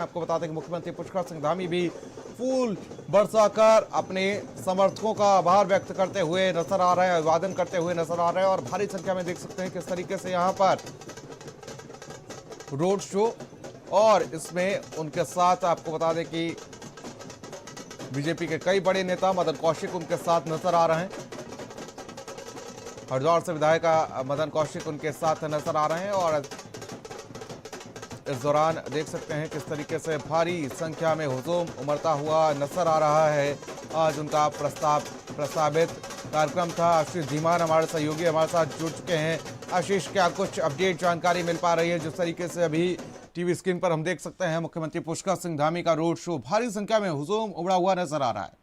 आपको बता दें कि मुख्यमंत्री पुष्कर सिंह धामी भी फूल बरसाकर अपने समर्थकों का आभार व्यक्त करते हुए नजर आ रहे हैं, अभिवादन करते हुए नजर आ रहे हैं और भारी संख्या में देख सकते हैं किस तरीके से यहां पर रोड शो और इसमें उनके साथ आपको बता दें कि बीजेपी के कई बड़े नेता मदन कौशिक उनके साथ नजर आ रहे हैं। हरिद्वार से विधायक मदन कौशिक उनके साथ नजर आ रहे हैं और इस दौरान देख सकते हैं किस तरीके से भारी संख्या में हुजूम उमड़ता हुआ नजर आ रहा है। आज उनका प्रस्तावित कार्यक्रम था। आशीष धीमान हमारे सहयोगी हमारे साथ जुड़ चुके हैं। आशीष, क्या कुछ अपडेट जानकारी मिल पा रही है? जिस तरीके से अभी टीवी स्क्रीन पर हम देख सकते हैं मुख्यमंत्री पुष्कर सिंह धामी का रोड शो भारी संख्या में हुजूम उमड़ा हुआ नजर आ रहा है।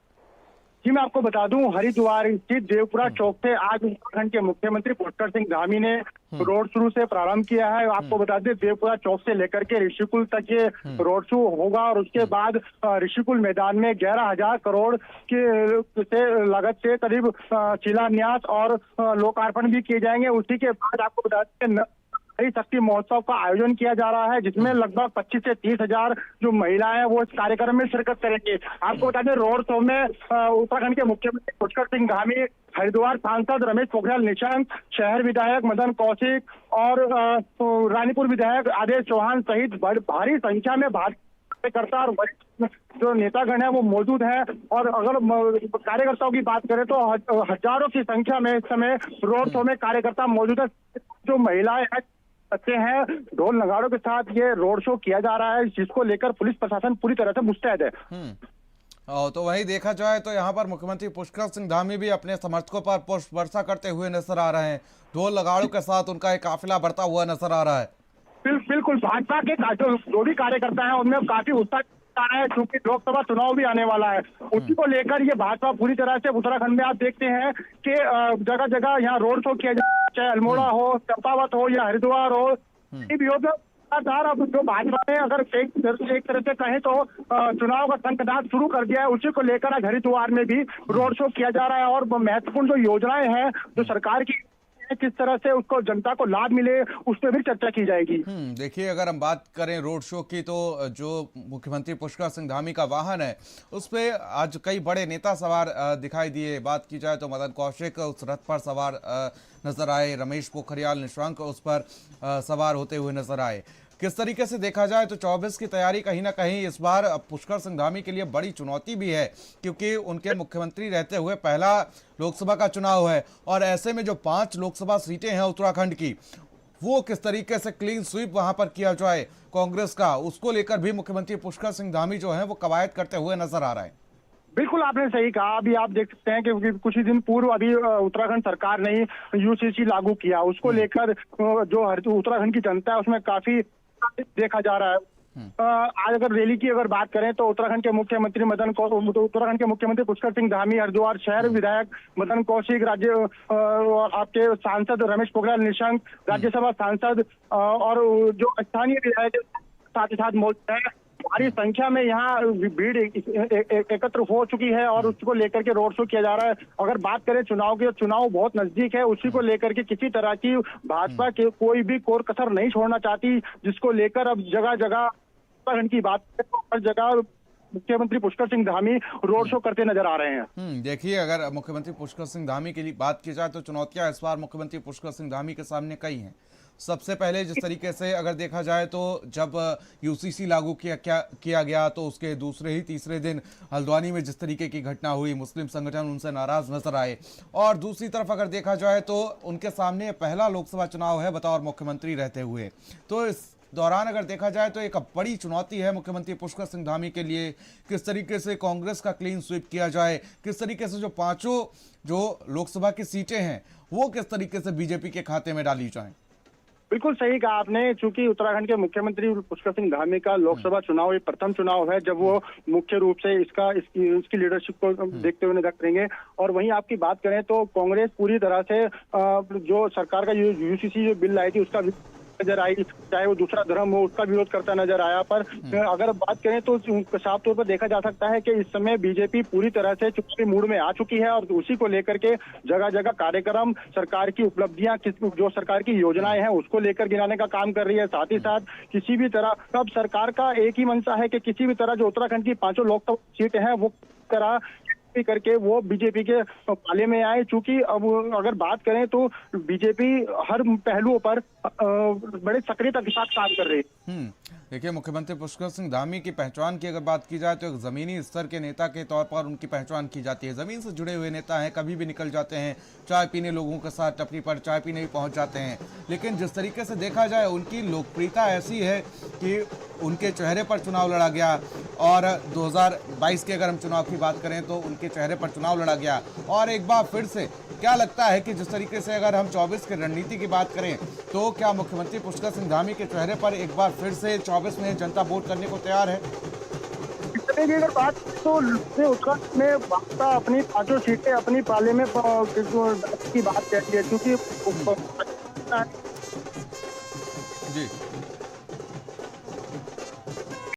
जी, मैं आपको बता दूं, हरिद्वार स्थित देवपुरा चौक से आज उत्तराखंड के मुख्यमंत्री पुष्कर सिंह धामी ने रोड शुरू से प्रारंभ किया है। आपको बता दें, देवपुरा चौक से लेकर के ऋषिकुल तक ये रोड शो होगा और उसके बाद ऋषिकुल मैदान में 11,000 करोड़ के से लागत से करीब शिलान्यास और लोकार्पण भी किए जाएंगे। उसी के बाद आपको बता दें नारी शक्ति महोत्सव का आयोजन किया जा रहा है, जिसमें लगभग 25 से 30,000 जो महिलाएं वो इस कार्यक्रम में शिरकत करेंगी। आपको बता दें, रोड शो में उत्तराखंड के मुख्यमंत्री पुष्कर सिंह धामी, हरिद्वार सांसद रमेश पोखरियाल निशंक, शहर विधायक मदन कौशिक और रानीपुर विधायक आदेश चौहान सहित भारी संख्या में कार्यकर्ता और जो नेतागण है वो मौजूद हैं। और अगर कार्यकर्ताओं की बात करें तो हजारों की संख्या में इस समय रोड शो में कार्यकर्ता मौजूद है। जो महिलाएं बच्चे हैं, ढोल नगाड़ों के साथ ये रोड शो किया जा रहा है, जिसको लेकर पुलिस प्रशासन पूरी तरह से मुस्तैद है। तो वही देखा जाए तो यहाँ पर मुख्यमंत्री पुष्कर सिंह धामी भी अपने समर्थकों पर पुष्प वर्षा करते हुए नजर आ रहे हैं। ढोल नगाड़ों के साथ उनका एक काफिला बढ़ता हुआ नजर आ रहा है। बिल्कुल, भाजपा के जो भी कार्यकर्ता हैं उनमें काफी उत्साह है, क्योंकि लोकसभा चुनाव भी आने वाला है। उसी को लेकर ये भाजपा पूरी तरह से उत्तराखंड में आप देखते हैं कि जगह जगह यहाँ रोड शो किया जाए, चाहे अल्मोड़ा हो, चंपावत हो या हरिद्वार हो, अब जो भाजपा ने अगर एक तरह से कहें तो चुनाव का शंखनाद शुरू कर दिया है। उसी को लेकर आज हरिद्वार में भी रोड शो किया जा रहा है और महत्वपूर्ण जो योजनाएं हैं जो सरकार की, किस तरह से उसको जनता को लाभ मिले, उस पर भी चर्चा की जाएगी। देखिए, अगर हम बात करें रोड शो की तो जो मुख्यमंत्री पुष्कर सिंह धामी का वाहन है उस पे आज कई बड़े नेता सवार दिखाई दिए। बात की जाए तो मदन कौशिक उस रथ पर सवार नजर आए, रमेश पोखरियाल निशंक उस पर सवार होते हुए नजर आए। किस तरीके से देखा जाए तो 24 की तैयारी कहीं ना कहीं इस बार पुष्कर सिंह धामी के लिए बड़ी चुनौती भी है, क्योंकि उनके मुख्यमंत्री रहते हुए पहला लोकसभा का चुनाव है और ऐसे में जो 5 लोकसभा सीटें हैं उत्तराखंड की, वो किस तरीके से क्लीन स्वीप वहां पर किया जाए कांग्रेस का, उसको लेकर भी मुख्यमंत्री पुष्कर सिंह धामी जो है वो कवायद करते हुए नजर आ रहा है। बिल्कुल, आपने सही कहा। अभी आप देख सकते हैं कि कुछ ही दिन पूर्व अभी उत्तराखंड सरकार ने यूसीसी लागू किया, उसको लेकर जो उत्तराखंड की जनता है उसमें काफी देखा जा रहा है। आज अगर रैली की अगर बात करें तो उत्तराखंड के मुख्यमंत्री पुष्कर सिंह धामी, हरिद्वार शहर विधायक मदन कौशिक, राज्य आपके सांसद रमेश पोखरियाल निशंक, राज्यसभा सांसद और जो स्थानीय विधायक साथ ही साथ मौजूद है। भारी संख्या में यहाँ भीड़ एकत्र हो चुकी है और उसको लेकर के रोड शो किया जा रहा है। अगर बात करें चुनाव की, चुनाव बहुत नजदीक है, उसी को लेकर के किसी तरह की भाजपा के कोई भी कोर कसर नहीं छोड़ना चाहती, जिसको लेकर अब जगह जगह उत्तराखंड की बात करें तो हर जगह मुख्यमंत्री पुष्कर सिंह धामी रोड शो करते नजर आ रहे हैं। देखिए, अगर मुख्यमंत्री पुष्कर सिंह धामी की बात की जाए तो चुनौतियां इस बार मुख्यमंत्री पुष्कर सिंह धामी के सामने कई हैं। सबसे पहले जिस तरीके से अगर देखा जाए तो जब यूसीसी लागू किया गया तो उसके दूसरे ही तीसरे दिन हल्द्वानी में जिस तरीके की घटना हुई, मुस्लिम संगठन उनसे नाराज नजर आए। और दूसरी तरफ अगर देखा जाए तो उनके सामने पहला लोकसभा चुनाव है बतौर मुख्यमंत्री रहते हुए, तो इस दौरान अगर देखा जाए तो एक बड़ी चुनौती है मुख्यमंत्री पुष्कर सिंह धामी के लिए। किस तरीके से कांग्रेस का क्लीन स्वीप किया जाए, किस तरीके से जो 5 जो लोकसभा की सीटें हैं वो किस तरीके से बीजेपी के खाते में डाली जाएं। बिल्कुल सही कहा आपने, चूंकि उत्तराखंड के मुख्यमंत्री पुष्कर सिंह धामी का लोकसभा चुनाव ये प्रथम चुनाव है जब वो मुख्य रूप से इसकी लीडरशिप को देखते हुए नजर करेंगे। और वहीं आपकी बात करें तो कांग्रेस पूरी तरह से जो सरकार का यूसीसी जो बिल लाई थी उसका नजर आई, चाहे वो दूसरा धर्म हो उसका विरोध करता नजर आया। पर अगर बात करें तो साफ तौर पर देखा जा सकता है कि इस समय बीजेपी पूरी तरह से चुनावी मूड में आ चुकी है और उसी को लेकर के जगह जगह कार्यक्रम, सरकार की उपलब्धियां, जो सरकार की योजनाएं हैं उसको लेकर गिनाने का काम कर रही है। साथ ही साथ किसी भी तरह अब सरकार का एक ही मंशा है कि किसी भी तरह जो उत्तराखंड की 5 लोकसभा सीटें हैं वो तरह करके वो बीजेपी के पाले में आए। चूंकि अब अगर बात करें तो बीजेपी हर पहलुओं पर बड़े सक्रियता के साथ काम कर रही है। देखिए, मुख्यमंत्री पुष्कर सिंह धामी की पहचान की अगर बात की जाए तो एक जमीनी स्तर के नेता के तौर पर उनकी पहचान की जाती है। जमीन से जुड़े हुए नेता हैं, कभी भी निकल जाते हैं, चाय पीने लोगों के साथ टपरी पर चाय पीने भी पहुंच जाते हैं। लेकिन जिस तरीके से देखा जाए उनकी लोकप्रियता ऐसी है कि उनके चेहरे पर चुनाव लड़ा गया और 2022 के अगर हम चुनाव की बात करें तो उनके चेहरे पर चुनाव लड़ा गया। और एक बार फिर से क्या लगता है कि जिस तरीके से अगर हम 24 की रणनीति की बात करें तो क्या मुख्यमंत्री पुष्कर सिंह धामी के चेहरे पर एक बार फिर से 24 में जनता वोट करने को तैयार है? की अगर बात तो उत्तराखंड में भाजपा अपनी 5 सीटें अपनी पाले में की बात कहती है, क्योंकि जी